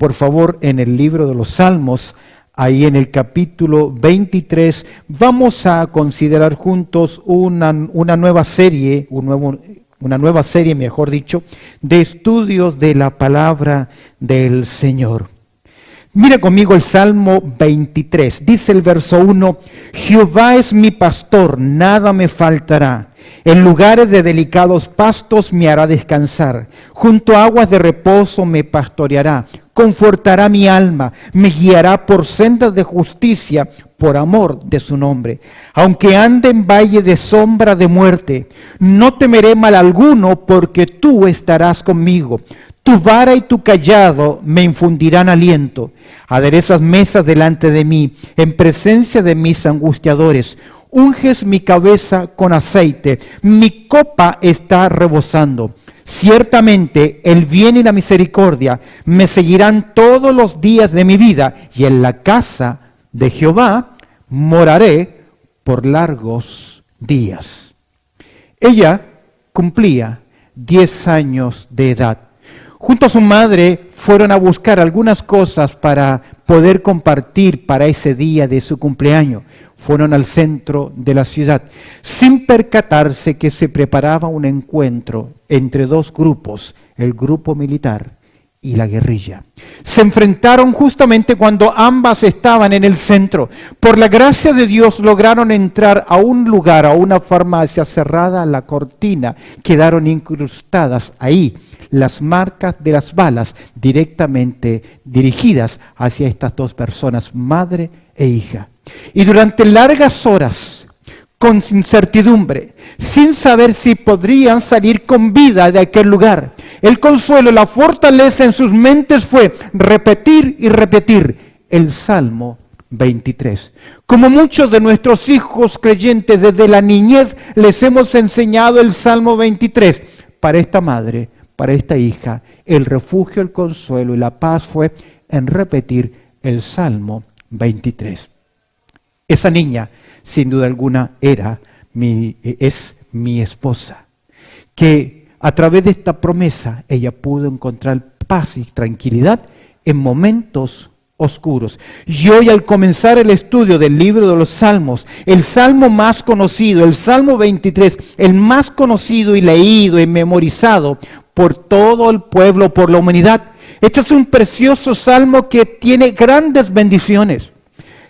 por favor, en el libro de los Salmos, ahí en el capítulo 23, vamos a considerar juntos una nueva serie, mejor dicho, de estudios de la palabra del Señor. Mira conmigo el Salmo 23, dice el verso 1, Jehová es mi pastor, nada me faltará. En lugares de delicados pastos me hará descansar, junto a aguas de reposo me pastoreará, confortará mi alma, me guiará por sendas de justicia, por amor de su nombre. Aunque ande en valle de sombra de muerte, no temeré mal alguno, porque tú estarás conmigo. Tu vara y tu cayado me infundirán aliento. Aderezas mesas delante de mí, en presencia de mis angustiadores. Unges mi cabeza con aceite, mi copa está rebosando. Ciertamente el bien y la misericordia me seguirán todos los días de mi vida, y en la casa de Jehová moraré por largos días. Ella cumplía 10 años de edad. Junto a su madre fueron a buscar algunas cosas para poder compartir para ese día de su cumpleaños. Fueron al centro de la ciudad, sin percatarse que se preparaba un encuentro entre dos grupos, el grupo militar y la guerrilla. Se enfrentaron justamente cuando ambas estaban en el centro. Por la gracia de Dios lograron entrar a un lugar, a una farmacia cerrada, la cortina, quedaron incrustadas ahí las marcas de las balas directamente dirigidas hacia estas dos personas, madre e hija. Y durante largas horas, con incertidumbre, sin saber si podrían salir con vida de aquel lugar, el consuelo, la fortaleza en sus mentes fue repetir y repetir el Salmo 23. Como muchos de nuestros hijos creyentes desde la niñez les hemos enseñado el Salmo 23. Para esta madre, para esta hija, el refugio, el consuelo y la paz fue en repetir el Salmo 23. Esa niña, sin duda alguna, es mi esposa, que a través de esta promesa ella pudo encontrar paz y tranquilidad en momentos oscuros. Y hoy, al comenzar el estudio del libro de los Salmos, el Salmo más conocido, el Salmo 23, el más conocido y leído y memorizado por todo el pueblo, por la humanidad. Este es un precioso Salmo que tiene grandes bendiciones.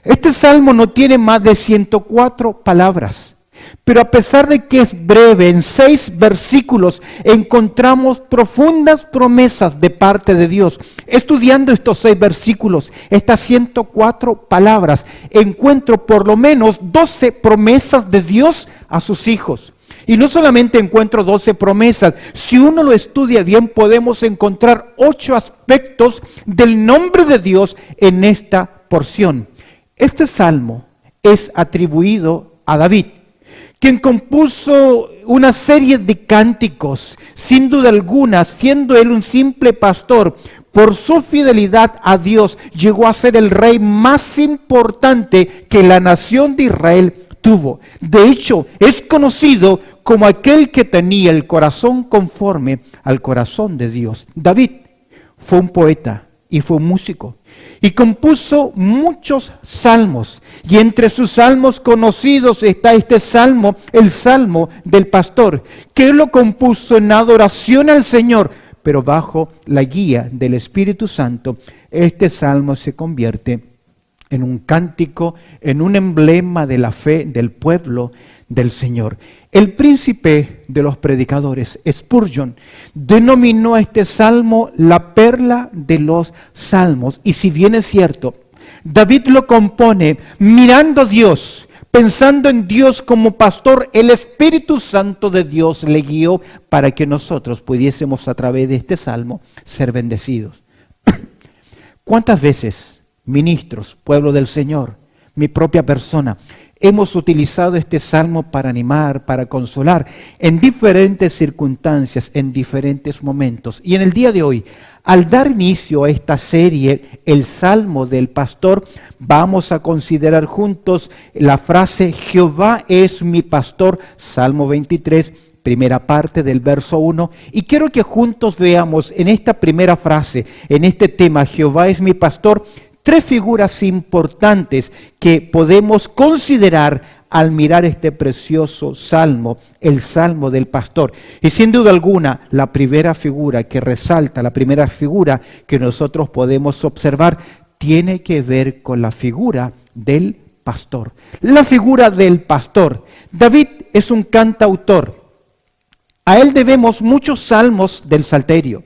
Este Salmo no tiene más de 104 palabras, pero a pesar de que es breve, en 6 versículos encontramos profundas promesas de parte de Dios. Estudiando estos 6 versículos, estas 104 palabras, encuentro por lo menos 12 promesas de Dios a sus hijos. Y no solamente encuentro 12 promesas, si uno lo estudia bien podemos encontrar 8 aspectos del nombre de Dios en esta porción. Este salmo es atribuido a David, quien compuso una serie de cánticos, sin duda alguna, siendo él un simple pastor. Por su fidelidad a Dios, llegó a ser el rey más importante que la nación de Israel tuvo. De hecho, es conocido como aquel que tenía el corazón conforme al corazón de Dios. David fue un poeta y fue un músico, y compuso muchos salmos, y entre sus salmos conocidos está este salmo, el Salmo del Pastor, que él lo compuso en adoración al Señor, pero bajo la guía del Espíritu Santo. Este salmo se convierte en un cántico, en un emblema de la fe del pueblo del Señor. El príncipe de los predicadores, Spurgeon, denominó a este salmo la perla de los salmos. Y si bien es cierto, David lo compone mirando a Dios, pensando en Dios como pastor, el Espíritu Santo de Dios le guió para que nosotros pudiésemos a través de este salmo ser bendecidos. ¿Cuántas veces, ministros, pueblo del Señor, mi propia persona, hemos utilizado este salmo para animar, para consolar en diferentes circunstancias, en diferentes momentos? Y en el día de hoy, al dar inicio a esta serie, el Salmo del Pastor, vamos a considerar juntos la frase Jehová es mi pastor, Salmo 23, primera parte del verso 1, y quiero que juntos veamos en esta primera frase, en este tema, Jehová es mi pastor, tres figuras importantes que podemos considerar al mirar este precioso salmo, el salmo del pastor. Y sin duda alguna, la primera figura que resalta, la primera figura que nosotros podemos observar, tiene que ver con la figura del pastor. La figura del pastor. David es un cantautor. A él debemos muchos salmos del Salterio.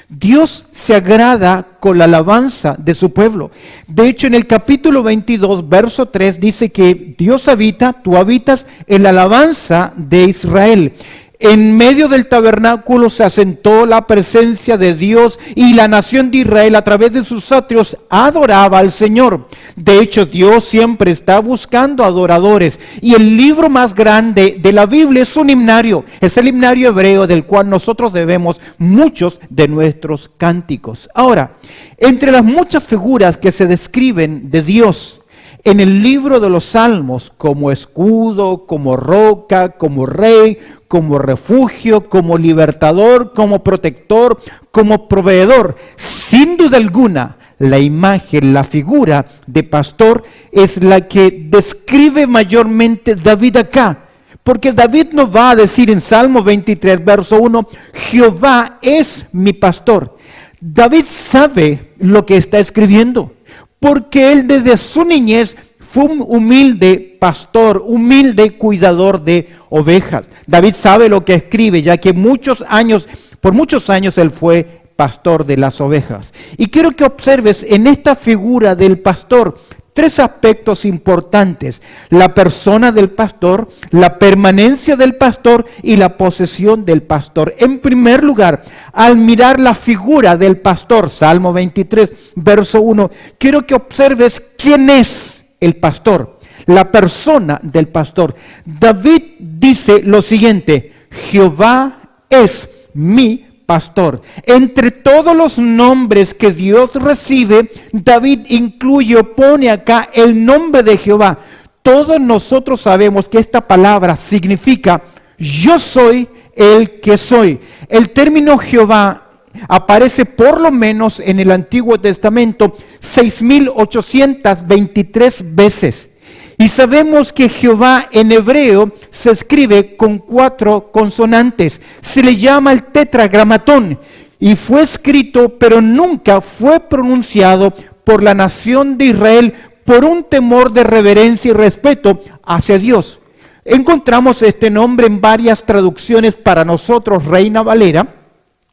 Dios se agrada con la alabanza de su pueblo. De hecho, en el capítulo 22, verso 3, dice que Dios habita, tú habitas en la alabanza de Israel. En medio del tabernáculo se asentó la presencia de Dios y la nación de Israel a través de sus atrios adoraba al Señor. De hecho, Dios siempre está buscando adoradores y el libro más grande de la Biblia es un himnario. Es el himnario hebreo del cual nosotros debemos muchos de nuestros cánticos. Ahora, entre las muchas figuras que se describen de Dios en el libro de los Salmos, como escudo, como roca, como rey, como refugio, como libertador, como protector, como proveedor, sin duda alguna, la imagen, la figura de pastor es la que describe mayormente David acá. Porque David nos va a decir en Salmo 23, verso 1, Jehová es mi pastor. David sabe lo que está escribiendo, porque él desde su niñez fue un humilde pastor, humilde cuidador de ovejas. David sabe lo que escribe, ya que por muchos años él fue pastor de las ovejas. Y quiero que observes en esta figura del pastor tres aspectos importantes: la persona del pastor, la permanencia del pastor y la posesión del pastor. En primer lugar, al mirar la figura del pastor, Salmo 23, verso 1, quiero que observes quién es el pastor, la persona del pastor. David dice lo siguiente: Jehová es mi pastor. Entre todos los nombres que Dios recibe, David incluye o pone acá el nombre de Jehová. Todos nosotros sabemos que esta palabra significa yo soy el que soy. El término Jehová aparece por lo menos en el Antiguo Testamento 6.823 veces. Y sabemos que Jehová en hebreo se escribe con 4 consonantes. Se le llama el tetragramatón. Y fue escrito, pero nunca fue pronunciado por la nación de Israel por un temor de reverencia y respeto hacia Dios. Encontramos este nombre en varias traducciones. Para nosotros, Reina Valera,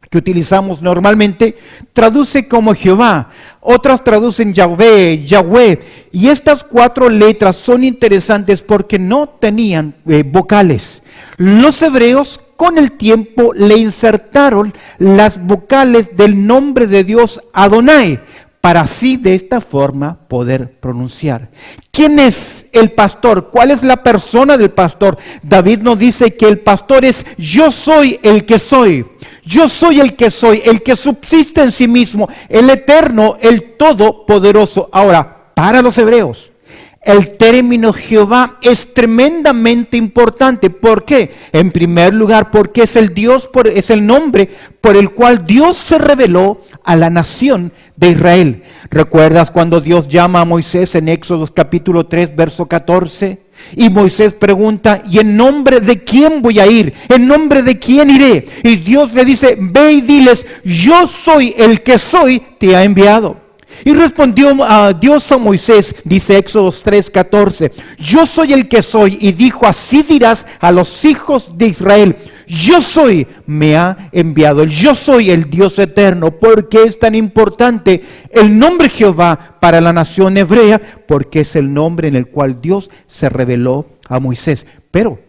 que utilizamos normalmente, traduce como Jehová, otras traducen Yahvé, Yahweh, y estas 4 letras son interesantes porque no tenían vocales. Los hebreos con el tiempo le insertaron las vocales del nombre de Dios Adonai, para así de esta forma poder pronunciar. ¿Quién es el pastor? ¿Cuál es la persona del pastor? David nos dice que el pastor es yo soy el que soy. Yo soy el que soy, el que subsiste en sí mismo, el eterno, el todopoderoso. Ahora, para los hebreos, el término Jehová es tremendamente importante. ¿Por qué? En primer lugar, porque es es el nombre por el cual Dios se reveló a la nación de Israel. ¿Recuerdas cuando Dios llama a Moisés en Éxodo capítulo 3, verso 14? Y Moisés pregunta, ¿y en nombre de quién voy a ir? ¿En nombre de quién iré? Y Dios le dice, ve y diles, yo soy el que soy, te ha enviado. Y respondió Dios a Moisés, dice Éxodo 3:14, yo soy el que soy, y dijo, así dirás a los hijos de Israel, yo soy, me ha enviado. Yo soy el Dios eterno. ¿Por qué es tan importante el nombre Jehová para la nación hebrea? Porque es el nombre en el cual Dios se reveló a Moisés. Pero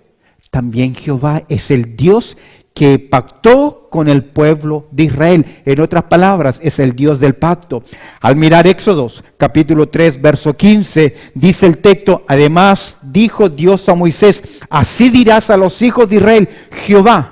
también Jehová es el Dios que pactó con el pueblo de Israel. En otras palabras, es el Dios del pacto. Al mirar Éxodos, capítulo 3, verso 15, dice el texto, además dijo Dios a Moisés, así dirás a los hijos de Israel, Jehová,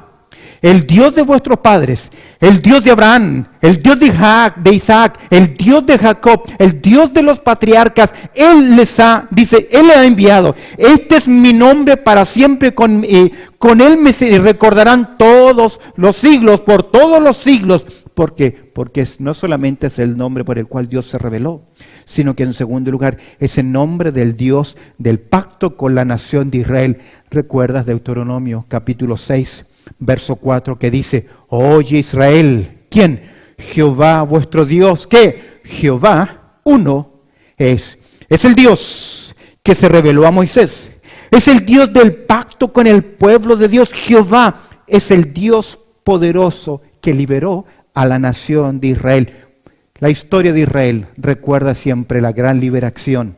el Dios de vuestros padres, el Dios de Abraham, el Dios de Isaac, el Dios de Jacob, el Dios de los patriarcas. Él les ha, dice, Él le ha enviado. Este es mi nombre para siempre, con Él me recordarán todos los siglos, por todos los siglos. ¿Por qué? Porque no solamente es el nombre por el cual Dios se reveló, sino que en segundo lugar es el nombre del Dios del pacto con la nación de Israel. ¿Recuerdas Deuteronomio capítulo 6, verso 4, que dice: oye Israel, ¿quién? Jehová vuestro Dios. ¿Qué? Jehová uno es. Es el Dios que se reveló a Moisés. Es el Dios del pacto con el pueblo de Dios. Jehová es el Dios poderoso que liberó a la nación de Israel. La historia de Israel recuerda siempre la gran liberación.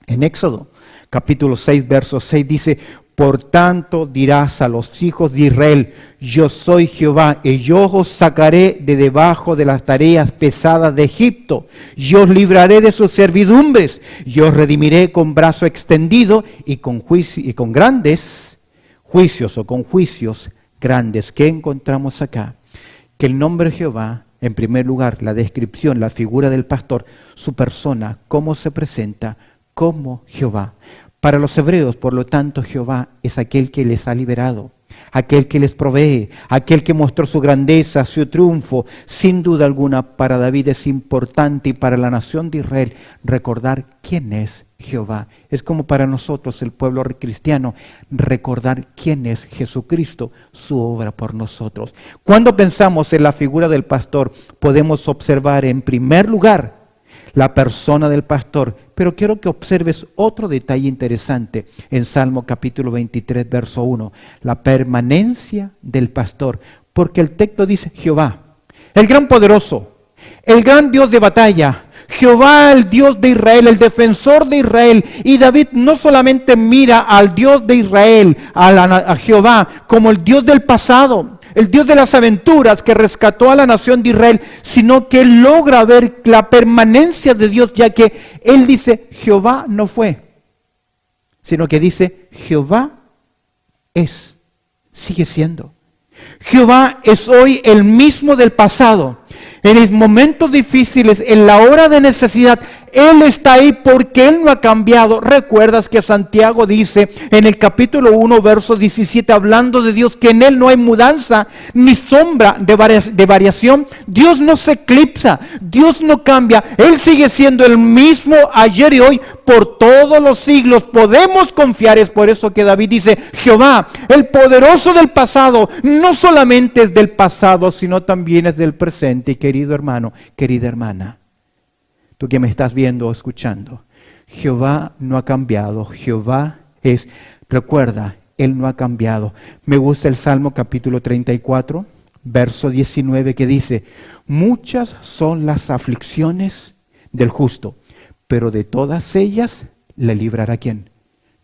En Éxodo capítulo 6, verso 6 dice: por tanto dirás a los hijos de Israel, yo soy Jehová, y yo os sacaré de debajo de las tareas pesadas de Egipto. Yo os libraré de sus servidumbres, yo os redimiré con brazo extendido y con grandes juicios, o con juicios grandes. ¿Qué encontramos acá? Que el nombre Jehová, en primer lugar, la descripción, la figura del pastor, su persona, cómo se presenta como Jehová. Para los hebreos, por lo tanto, Jehová es aquel que les ha liberado, aquel que les provee, aquel que mostró su grandeza, su triunfo. Sin duda alguna, para David es importante, y para la nación de Israel, recordar quién es Jehová. Es como para nosotros, el pueblo cristiano, recordar quién es Jesucristo, su obra por nosotros. Cuando pensamos en la figura del pastor, podemos observar en primer lugar la persona del pastor, pero quiero que observes otro detalle interesante en Salmo capítulo 23, verso 1, la permanencia del pastor, porque el texto dice Jehová, el gran poderoso, el gran Dios de batalla, Jehová, el Dios de Israel, el defensor de Israel. Y David no solamente mira al Dios de Israel, a Jehová, como el Dios del pasado, el Dios de las aventuras que rescató a la nación de Israel, sino que él logra ver la permanencia de Dios, ya que él dice, Jehová no fue, sino que dice, Jehová es, sigue siendo. Jehová es hoy el mismo del pasado. En los momentos difíciles, en la hora de necesidad, Él está ahí porque Él no ha cambiado. Recuerdas que Santiago dice en el capítulo 1, verso 17, hablando de Dios, que en Él no hay mudanza ni sombra de variación. Dios no se eclipsa, Dios no cambia. Él sigue siendo el mismo ayer y hoy por todos los siglos. Podemos confiar, es por eso que David dice, Jehová, el poderoso del pasado, no solamente es del pasado, sino también es del presente. Y querido hermano, querida hermana, tú que me estás viendo o escuchando, Jehová no ha cambiado. Jehová es, recuerda, Él no ha cambiado. Me gusta el Salmo capítulo 34, verso 19, que dice, muchas son las aflicciones del justo, pero de todas ellas le librará ¿quién?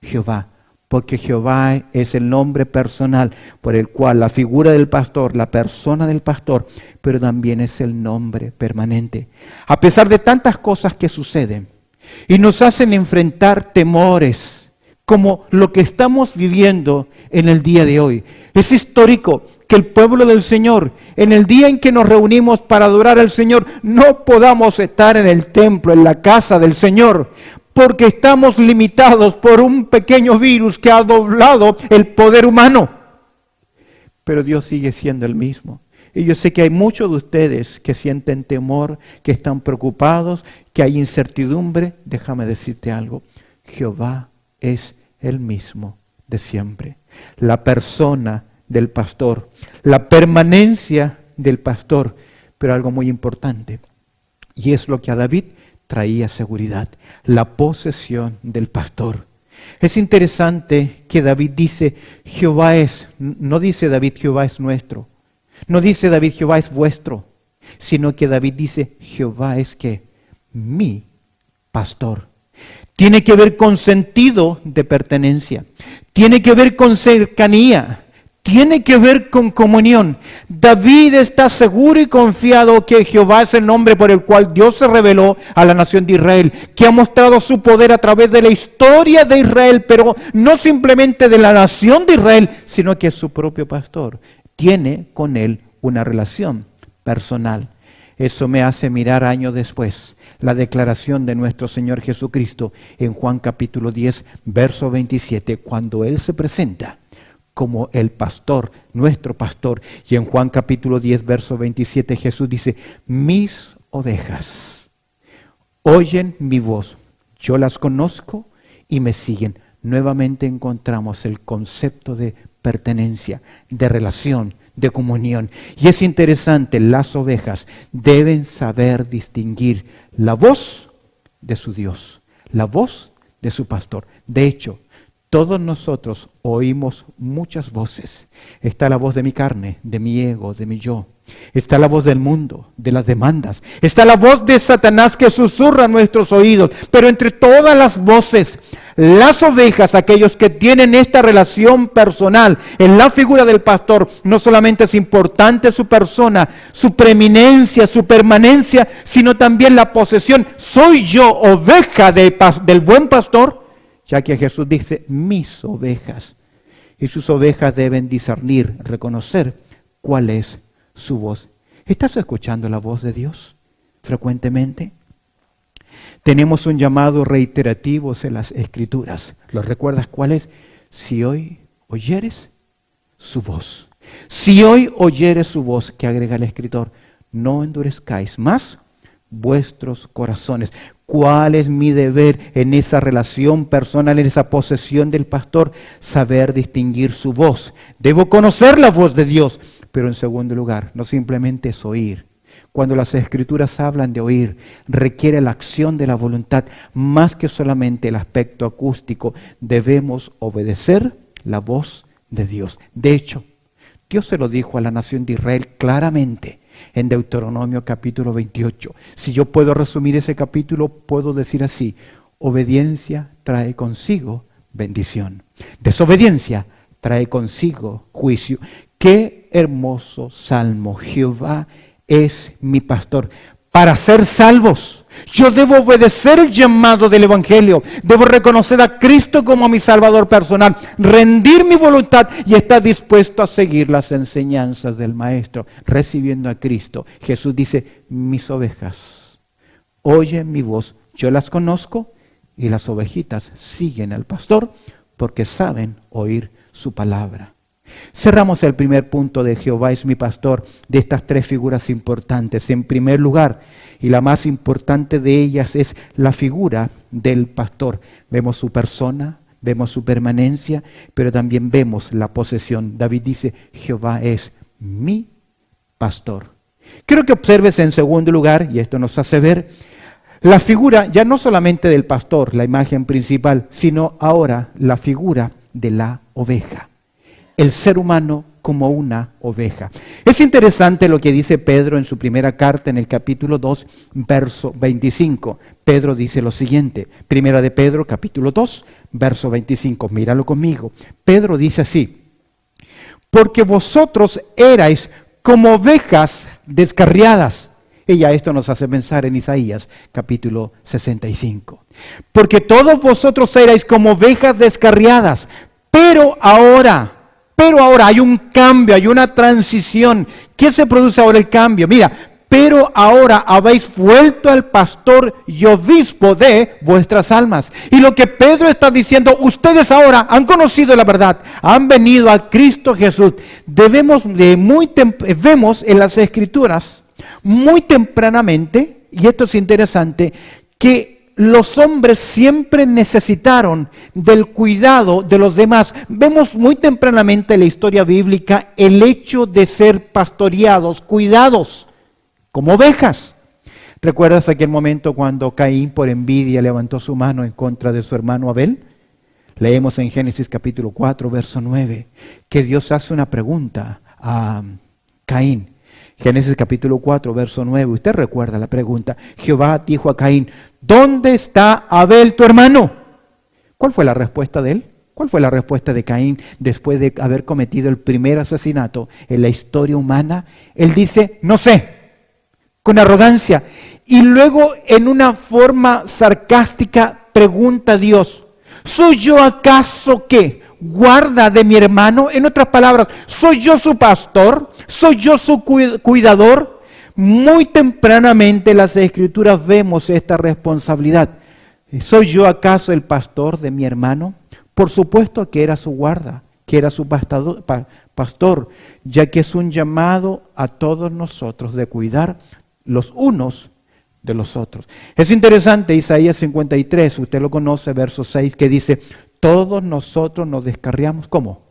Jehová. Porque Jehová es el nombre personal por el cual la figura del pastor, la persona del pastor, pero también es el nombre permanente. A pesar de tantas cosas que suceden y nos hacen enfrentar temores como lo que estamos viviendo en el día de hoy. Es histórico que el pueblo del Señor, en el día en que nos reunimos para adorar al Señor, no podamos estar en el templo, en la casa del Señor, porque estamos limitados por un pequeño virus que ha doblado el poder humano. Pero Dios sigue siendo el mismo. Y yo sé que hay muchos de ustedes que sienten temor, que están preocupados, que hay incertidumbre. Déjame decirte algo. Jehová es el mismo de siempre. La persona del pastor, la permanencia del pastor. Pero algo muy importante, y es lo que a David traía seguridad, la posesión del pastor. Es interesante que David dice, Jehová es, no dice David, Jehová es nuestro, no dice David, Jehová es vuestro, sino que David dice, Jehová es ¿qué? Mi pastor. Tiene que ver con sentido de pertenencia, tiene que ver con cercanía, tiene que ver con comunión. David está seguro y confiado que Jehová es el nombre por el cual Dios se reveló a la nación de Israel, que ha mostrado su poder a través de la historia de Israel, pero no simplemente de la nación de Israel, sino que es su propio pastor. Tiene con él una relación. personal. Eso me hace mirar años después la declaración de nuestro Señor Jesucristo en Juan capítulo 10, verso 27, cuando Él se presenta como el pastor, nuestro pastor. Y en Juan capítulo 10, verso 27, Jesús dice, mis ovejas oyen mi voz, yo las conozco y me siguen. Nuevamente encontramos el concepto de pertenencia, de relación, de comunión. Y es interesante, las ovejas deben saber distinguir la voz de su Dios, la voz de su pastor. De hecho, todos nosotros oímos muchas voces. Está la voz de mi carne, de mi ego, de mi yo. Está la voz del mundo, de las demandas. Está la voz de Satanás que susurra a nuestros oídos. Pero entre todas las voces, las ovejas, aquellos que tienen esta relación personal en la figura del pastor, no solamente es importante su persona, su preeminencia, su permanencia, sino también la posesión. ¿Soy yo oveja del buen pastor? Ya que Jesús dice, mis ovejas. Y sus ovejas deben discernir, reconocer cuál es su voz. ¿Estás escuchando la voz de Dios frecuentemente? Tenemos un llamado reiterativo en las Escrituras. ¿Lo recuerdas cuál es? Si hoy oyeres su voz. Si hoy oyeres su voz, que agrega el escritor, no endurezcáis más vuestros corazones. ¿Cuál es mi deber en esa relación personal, en esa posesión del pastor? Saber distinguir su voz. Debo conocer la voz de Dios. Pero en segundo lugar, no simplemente es oír. Cuando las Escrituras hablan de oír, requiere la acción de la voluntad, más que solamente el aspecto acústico. Debemos obedecer la voz de Dios. De hecho, Dios se lo dijo a la nación de Israel claramente en Deuteronomio capítulo 28. Si yo puedo resumir ese capítulo, puedo decir así: obediencia trae consigo bendición. Desobediencia trae consigo juicio. Qué hermoso salmo. Jehová es mi pastor. Para ser salvos, yo debo obedecer el llamado del Evangelio. Debo reconocer a Cristo como mi Salvador personal, rendir mi voluntad y estar dispuesto a seguir las enseñanzas del Maestro, recibiendo a Cristo. Jesús dice, mis ovejas oyen mi voz, yo las conozco y las ovejitas siguen al pastor porque saben oír su palabra. Cerramos el primer punto de Jehová es mi pastor, de estas tres figuras importantes. En primer lugar, y la más importante de ellas, es la figura del pastor. Vemos su persona, vemos su permanencia, pero también vemos la posesión. David dice, Jehová es mi pastor. Quiero que observes en segundo lugar, y esto nos hace ver, la figura ya no solamente del pastor, la imagen principal, sino ahora la figura de la oveja. El ser humano como una oveja. Es interesante lo que dice Pedro en su primera carta en el capítulo 2, verso 25. Pedro dice lo siguiente, primera de Pedro, capítulo 2, verso 25. Míralo conmigo. Pedro dice así, porque vosotros erais como ovejas descarriadas. Y ya esto nos hace pensar en Isaías, capítulo 65. Porque todos vosotros erais como ovejas descarriadas, pero ahora hay un cambio, hay una transición. ¿Qué se produce ahora el cambio? Mira, pero ahora habéis vuelto al pastor y obispo de vuestras almas. Y lo que Pedro está diciendo, ustedes ahora han conocido la verdad, han venido a Cristo Jesús. Vemos en las Escrituras muy tempranamente, y esto es interesante, que los hombres siempre necesitaron del cuidado de los demás. Vemos muy tempranamente en la historia bíblica el hecho de ser pastoreados, cuidados, como ovejas. ¿Recuerdas aquel momento cuando Caín por envidia levantó su mano en contra de su hermano Abel? Leemos en Génesis capítulo 4, verso 9, que Dios hace una pregunta a Caín. Génesis capítulo 4, verso 9. Usted recuerda la pregunta. Jehová dijo a Caín, ¿dónde está Abel tu hermano? ¿Cuál fue la respuesta de él? ¿Cuál fue la respuesta de Caín después de haber cometido el primer asesinato en la historia humana? Él dice, no sé, con arrogancia. Y luego en una forma sarcástica pregunta a Dios, ¿soy yo acaso qué? ¿Guarda de mi hermano? En otras palabras, ¿soy yo su pastor? ¿Soy yo su cuidador? muy tempranamente en las Escrituras vemos esta responsabilidad. ¿Soy yo acaso el pastor de mi hermano? Por supuesto que era su guarda, que era su pastor, ya que es un llamado a todos nosotros de cuidar los unos de los otros. Es interesante Isaías 53, usted lo conoce, verso 6, que dice, todos nosotros nos descarriamos, ¿cómo?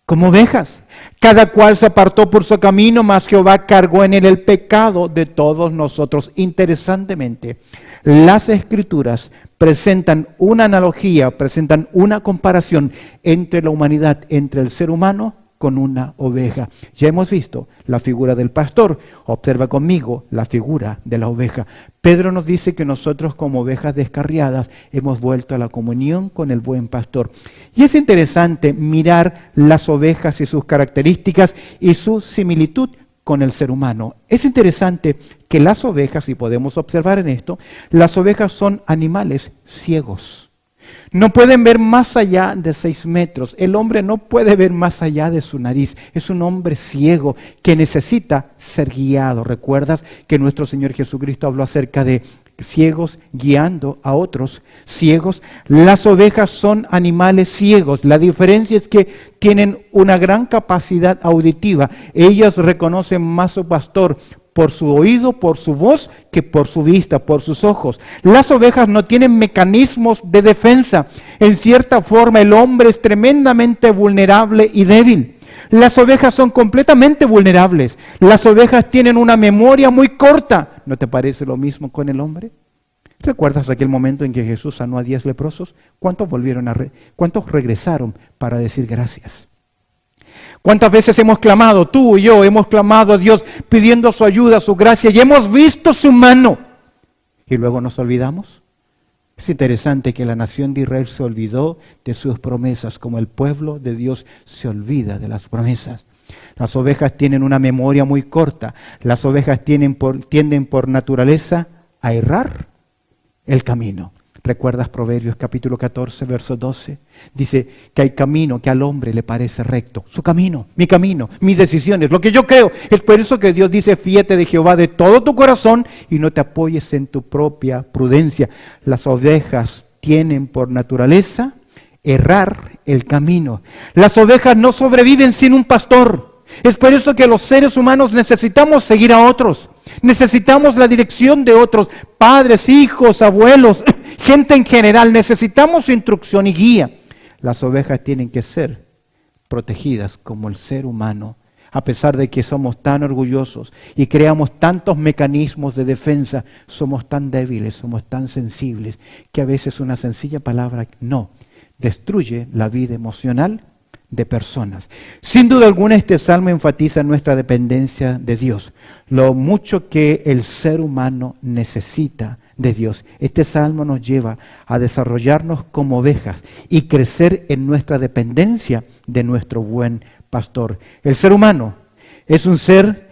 Como ovejas. Cada cual se apartó por su camino, mas Jehová cargó en él el pecado de todos nosotros. Interesantemente, las Escrituras presentan una analogía, presentan una comparación entre la humanidad, entre el ser humano con una oveja. Ya hemos visto la figura del pastor. Observa conmigo la figura de la oveja. Pedro nos dice que nosotros como ovejas descarriadas hemos vuelto a la comunión con el buen pastor. Y es interesante mirar las ovejas y sus características y su similitud con el ser humano. Es interesante que las ovejas, y podemos observar en esto, las ovejas son animales ciegos. No pueden ver más allá de 6 metros. El hombre no puede ver más allá de su nariz. Es un hombre ciego que necesita ser guiado. ¿Recuerdas que nuestro Señor Jesucristo habló acerca de ciegos guiando a otros ciegos? Las ovejas son animales ciegos. La diferencia es que tienen una gran capacidad auditiva. Ellas reconocen más a su pastor por su oído, por su voz, que por su vista, por sus ojos. Las ovejas no tienen mecanismos de defensa. En cierta forma, el hombre es tremendamente vulnerable y débil. Las ovejas son completamente vulnerables. Las ovejas tienen una memoria muy corta. ¿No te parece lo mismo con el hombre? ¿Recuerdas aquel momento en que Jesús sanó a 10 leprosos? ¿Cuántos regresaron para decir gracias? ¿Cuántas veces hemos clamado, tú y yo, hemos clamado a Dios pidiendo su ayuda, su gracia, y hemos visto su mano? ¿Y luego nos olvidamos? Es interesante que la nación de Israel se olvidó de sus promesas, como el pueblo de Dios se olvida de las promesas. Las ovejas tienen una memoria muy corta. Las ovejas tienden por naturaleza a errar el camino. ¿Recuerdas Proverbios capítulo 14, verso 12? Dice que hay camino que al hombre le parece recto. Su camino, mis decisiones, lo que yo creo. Es por eso que Dios dice, fíate de Jehová de todo tu corazón y no te apoyes en tu propia prudencia. Las ovejas tienen por naturaleza errar el camino. Las ovejas no sobreviven sin un pastor. Es por eso que los seres humanos necesitamos seguir a otros. Necesitamos la dirección de otros, padres, hijos, abuelos, gente en general. Necesitamos instrucción y guía. Las ovejas tienen que ser protegidas como el ser humano, a pesar de que somos tan orgullosos y creamos tantos mecanismos de defensa. Somos tan débiles, somos tan sensibles, que a veces una sencilla palabra no destruye la vida emocional de personas. Sin duda alguna este salmo enfatiza nuestra dependencia de Dios, lo mucho que el ser humano necesita de Dios. Este salmo nos lleva a desarrollarnos como ovejas y crecer en nuestra dependencia de nuestro buen pastor. El ser humano es un ser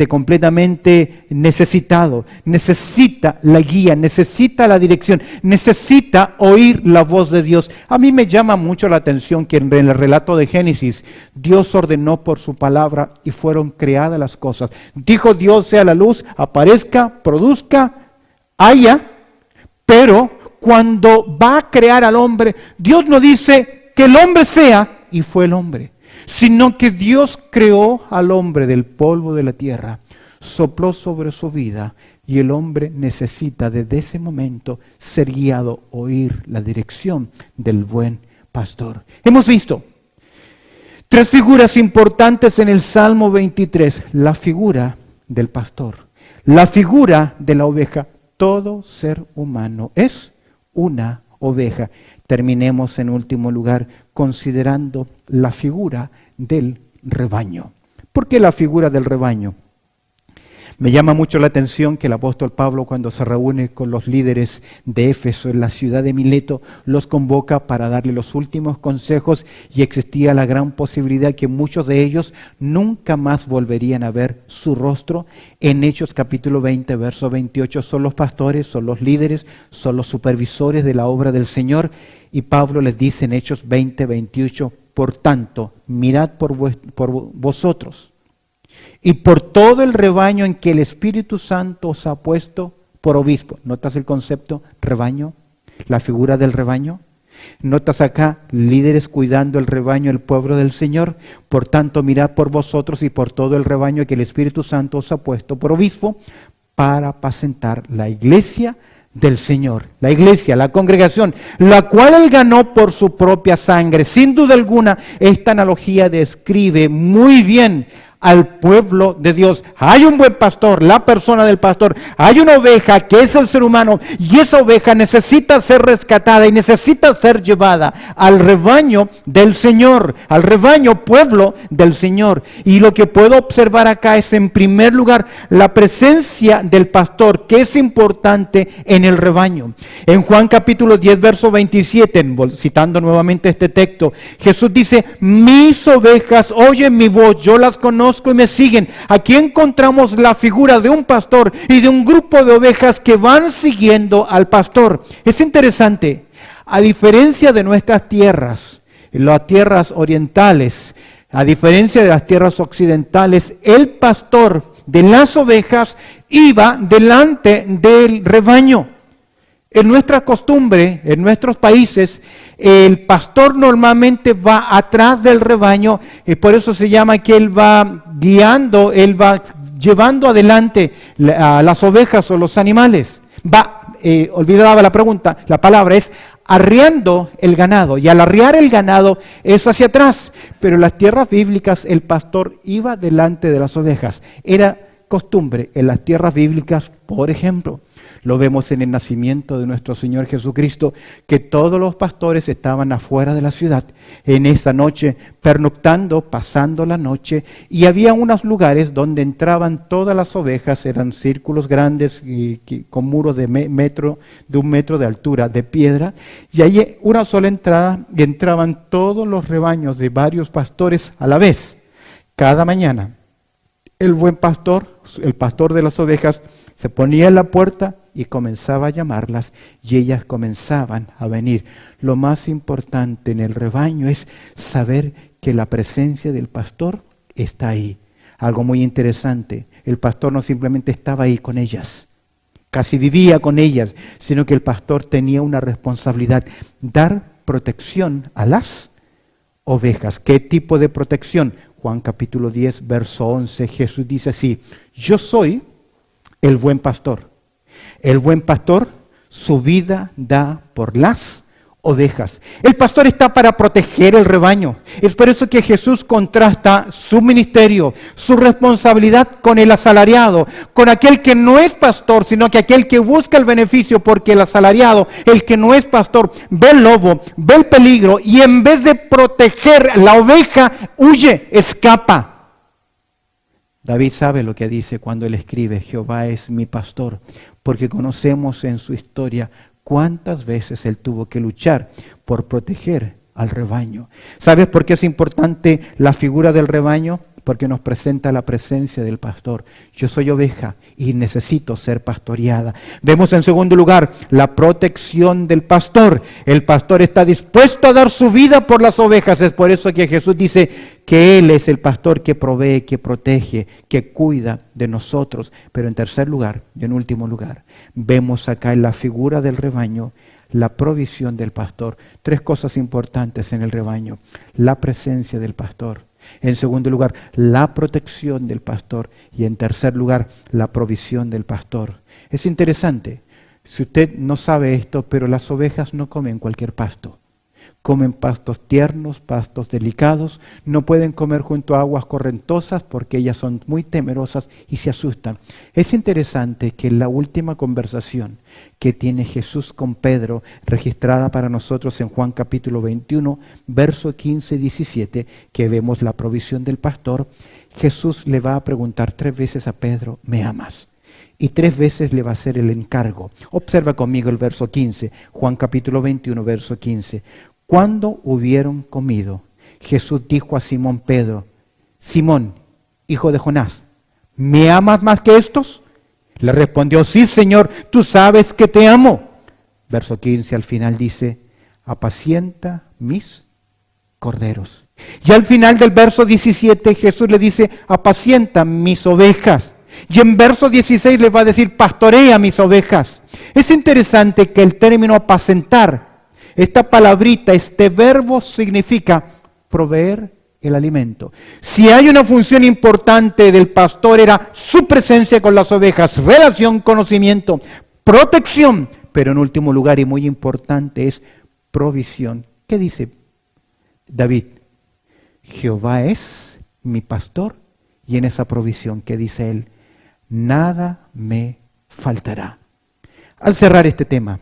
completamente necesitado, necesita la guía, necesita la dirección, necesita oír la voz de Dios. A mí me llama mucho la atención que en el relato de Génesis, Dios ordenó por su palabra y fueron creadas las cosas. Dijo Dios, sea la luz, aparezca, produzca, haya, pero cuando va a crear al hombre, Dios no dice que el hombre sea y fue el hombre, sino que Dios creó al hombre del polvo de la tierra, sopló sobre su vida y el hombre necesita desde ese momento ser guiado, oír la dirección del buen pastor. Hemos visto 3 figuras importantes en el Salmo 23. La figura del pastor, la figura de la oveja. Todo ser humano es una oveja. Terminemos en último lugar considerando la figura del rebaño. ¿Por qué la figura del rebaño? Me llama mucho la atención que el apóstol Pablo, cuando se reúne con los líderes de Éfeso en la ciudad de Mileto, los convoca para darle los últimos consejos, y existía la gran posibilidad que muchos de ellos nunca más volverían a ver su rostro. En Hechos capítulo 20, verso 28, son los pastores, son los líderes, son los supervisores de la obra del Señor, y Pablo les dice en Hechos 20, 28, por tanto, mirad por vosotros y por todo el rebaño en que el Espíritu Santo os ha puesto por obispo. ¿Notas el concepto rebaño? La figura del rebaño. Notas acá, líderes cuidando el rebaño, el pueblo del Señor. Por tanto, mirad por vosotros y por todo el rebaño que el Espíritu Santo os ha puesto por obispo para apacentar la iglesia del Señor. La iglesia, la congregación, la cual Él ganó por su propia sangre. Sin duda alguna, esta analogía describe muy bien al pueblo de Dios. Hay un buen pastor, la persona del pastor. Hay una oveja que es el ser humano y esa oveja necesita ser rescatada y necesita ser llevada al rebaño del Señor, al rebaño pueblo del Señor. Y lo que puedo observar acá es, en primer lugar, la presencia del pastor, que es importante en el rebaño. En Juan capítulo 10, verso 27, citando nuevamente este texto, Jesús dice: mis ovejas oyen mi voz, yo las conozco y me siguen. Aquí encontramos la figura de un pastor y de un grupo de ovejas que van siguiendo al pastor. Es interesante, a diferencia de nuestras tierras, las tierras orientales, a diferencia de las tierras occidentales, el pastor de las ovejas iba delante del rebaño. En nuestra costumbre, en nuestros países, el pastor normalmente va atrás del rebaño, y por eso se llama que él va guiando, él va llevando adelante a las ovejas o los animales. Olvidaba la pregunta, la palabra es arriando el ganado, y al arriar el ganado es hacia atrás. Pero en las tierras bíblicas el pastor iba delante de las ovejas. Era costumbre en las tierras bíblicas, por ejemplo. Lo vemos en el nacimiento de nuestro Señor Jesucristo, que todos los pastores estaban afuera de la ciudad en esa noche, pernoctando, pasando la noche, y había unos lugares donde entraban todas las ovejas, eran círculos grandes con muros de un metro de altura, de piedra, y ahí una sola entrada, y entraban todos los rebaños de varios pastores a la vez. Cada mañana, el buen pastor, el pastor de las ovejas, se ponía en la puerta y comenzaba a llamarlas, y ellas comenzaban a venir. Lo más importante en el rebaño es saber que la presencia del pastor está ahí. Algo muy interesante, el pastor no simplemente estaba ahí con ellas, casi vivía con ellas, sino que el pastor tenía una responsabilidad: dar protección a las ovejas. ¿Qué tipo de protección? Juan capítulo 10, verso 11, Jesús dice así: yo soy el buen pastor. El buen pastor su vida da por las ovejas. El pastor está para proteger el rebaño. Es por eso que Jesús contrasta su ministerio, su responsabilidad con el asalariado, con aquel que no es pastor, sino que aquel que busca el beneficio, porque el asalariado, el que no es pastor, ve el lobo, ve el peligro y en vez de proteger la oveja, huye, escapa. David sabe lo que dice cuando él escribe: Jehová es mi pastor, porque conocemos en su historia cuántas veces él tuvo que luchar por proteger al rebaño. ¿Sabes por qué es importante la figura del rebaño? Porque nos presenta la presencia del pastor. Yo soy oveja y necesito ser pastoreada. Vemos en segundo lugar la protección del pastor. El pastor está dispuesto a dar su vida por las ovejas. Es por eso que Jesús dice que Él es el pastor que provee, que protege, que cuida de nosotros. Pero en tercer lugar y en último lugar, vemos acá en la figura del rebaño la provisión del pastor. Tres cosas importantes en el rebaño: la presencia del pastor, en segundo lugar, la protección del pastor, y en tercer lugar, la provisión del pastor. Es interesante, si usted no sabe esto, pero las ovejas no comen cualquier pasto. Comen pastos tiernos, pastos delicados, no pueden comer junto a aguas correntosas porque ellas son muy temerosas y se asustan. Es interesante que la última conversación que tiene Jesús con Pedro, registrada para nosotros en Juan capítulo 21, verso 15 y 17, que vemos la provisión del pastor, Jesús le va a preguntar 3 veces a Pedro: ¿me amas? Y 3 veces le va a hacer el encargo. Observa conmigo el verso 15, Juan capítulo 21, verso 15. Cuando hubieron comido, Jesús dijo a Simón Pedro: Simón, hijo de Jonás, ¿me amas más que estos? Le respondió: sí, Señor, tú sabes que te amo. Verso 15 al final dice: apacienta mis corderos. Y al final del verso 17 Jesús le dice, apacienta mis ovejas. Y en verso 16 le va a decir, pastorea mis ovejas. Es interesante que el término apacentar, esta palabrita, este verbo significa proveer el alimento. Si hay una función importante del pastor era su presencia con las ovejas, relación, conocimiento, protección, pero en último lugar y muy importante es provisión. ¿Qué dice David? Jehová es mi pastor y en esa provisión que dice él, nada me faltará. Al cerrar este tema,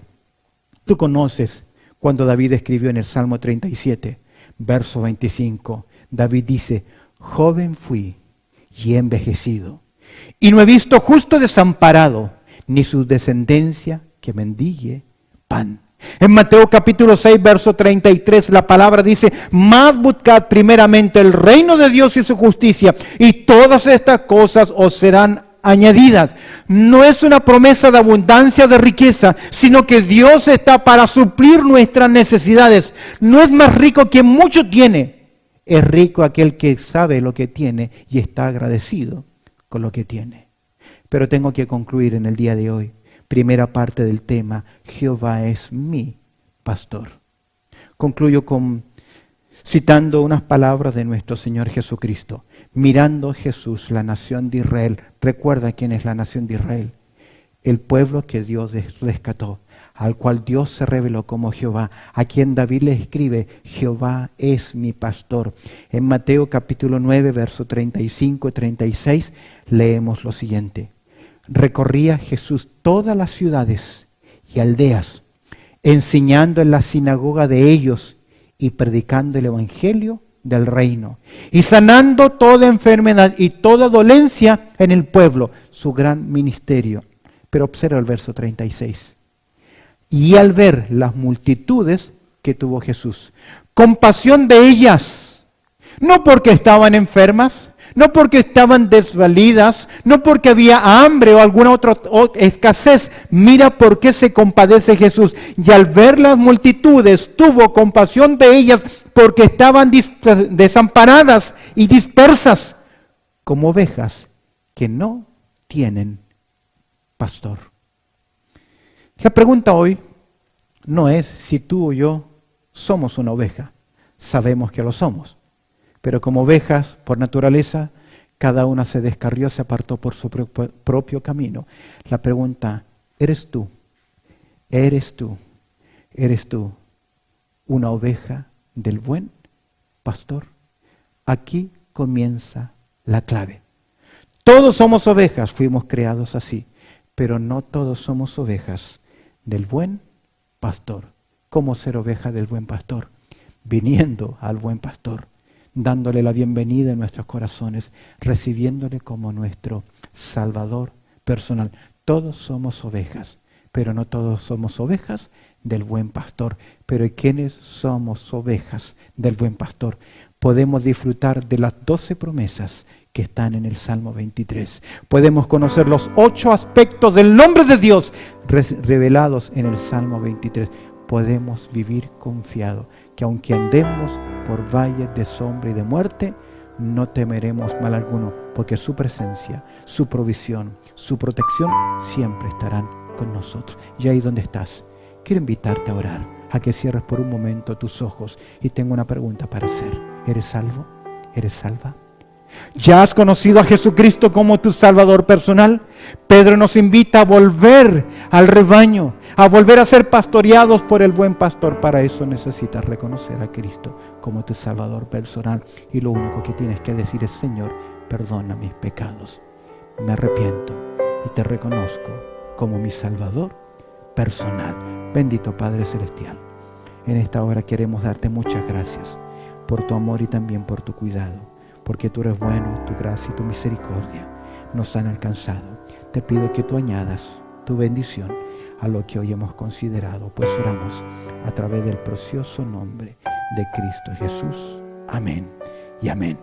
tú conoces cuando David escribió en el Salmo 37, verso 25, David dice, joven fui y he envejecido, y no he visto justo desamparado, ni su descendencia que mendigue pan. En Mateo capítulo 6, verso 33, la palabra dice, mas buscad primeramente el reino de Dios y su justicia, y todas estas cosas os serán añadidas. No es una promesa de abundancia, de riqueza, sino que Dios está para suplir nuestras necesidades. No es más rico quien mucho tiene, es rico aquel que sabe lo que tiene y está agradecido con lo que tiene. Pero tengo que concluir en el día de hoy. Primera parte del tema, Jehová es mi pastor. Concluyo citando unas palabras de nuestro Señor Jesucristo. Mirando Jesús, la nación de Israel, recuerda quién es la nación de Israel, el pueblo que Dios rescató, al cual Dios se reveló como Jehová, a quien David le escribe, Jehová es mi pastor. En Mateo capítulo 9, verso 35 y 36, leemos lo siguiente. Recorría Jesús todas las ciudades y aldeas, enseñando en la sinagoga de ellos y predicando el evangelio del reino, y sanando toda enfermedad y toda dolencia en el pueblo, su gran ministerio. Pero observa el verso 36. Y al ver las multitudes que tuvo Jesús, compasión de ellas, no porque estaban enfermas, no porque estaban desvalidas, no porque había hambre o alguna otra escasez. Mira por qué se compadece Jesús. Y al ver las multitudes, tuvo compasión de ellas porque estaban desamparadas y dispersas como ovejas que no tienen pastor. La pregunta hoy no es si tú o yo somos una oveja. Sabemos que lo somos. Pero como ovejas, por naturaleza, cada una se descarrió, se apartó por su propio camino. La pregunta, ¿eres tú una oveja del buen pastor? Aquí comienza la clave. Todos somos ovejas, fuimos creados así, pero no todos somos ovejas del buen pastor. ¿Cómo ser oveja del buen pastor? Viniendo al buen pastor, dándole la bienvenida en nuestros corazones, recibiéndole como nuestro Salvador personal. Todos somos ovejas, pero no todos somos ovejas del buen pastor. Pero ¿quiénes somos ovejas del buen pastor? Podemos disfrutar de las 12 promesas que están en el Salmo 23. Podemos conocer los 8 aspectos del nombre de Dios revelados en el Salmo 23. Podemos vivir confiados que aunque andemos por valles de sombra y de muerte, no temeremos mal alguno, porque su presencia, su provisión, su protección siempre estarán con nosotros. Y ahí donde estás, quiero invitarte a orar, a que cierres por un momento tus ojos y tengo una pregunta para hacer. ¿Eres salvo? ¿Eres salva? ¿Ya has conocido a Jesucristo como tu Salvador personal? Pedro nos invita a volver al rebaño, a volver a ser pastoreados por el buen pastor. Para eso necesitas reconocer a Cristo como tu Salvador personal. Y lo único que tienes que decir es, Señor, perdona mis pecados. Me arrepiento y te reconozco como mi Salvador personal. Bendito Padre Celestial, en esta hora queremos darte muchas gracias por tu amor y también por tu cuidado. Porque tú eres bueno, tu gracia y tu misericordia nos han alcanzado. Te pido que tú añadas tu bendición a lo que hoy hemos considerado, pues oramos a través del precioso nombre de Cristo Jesús. Amén y amén.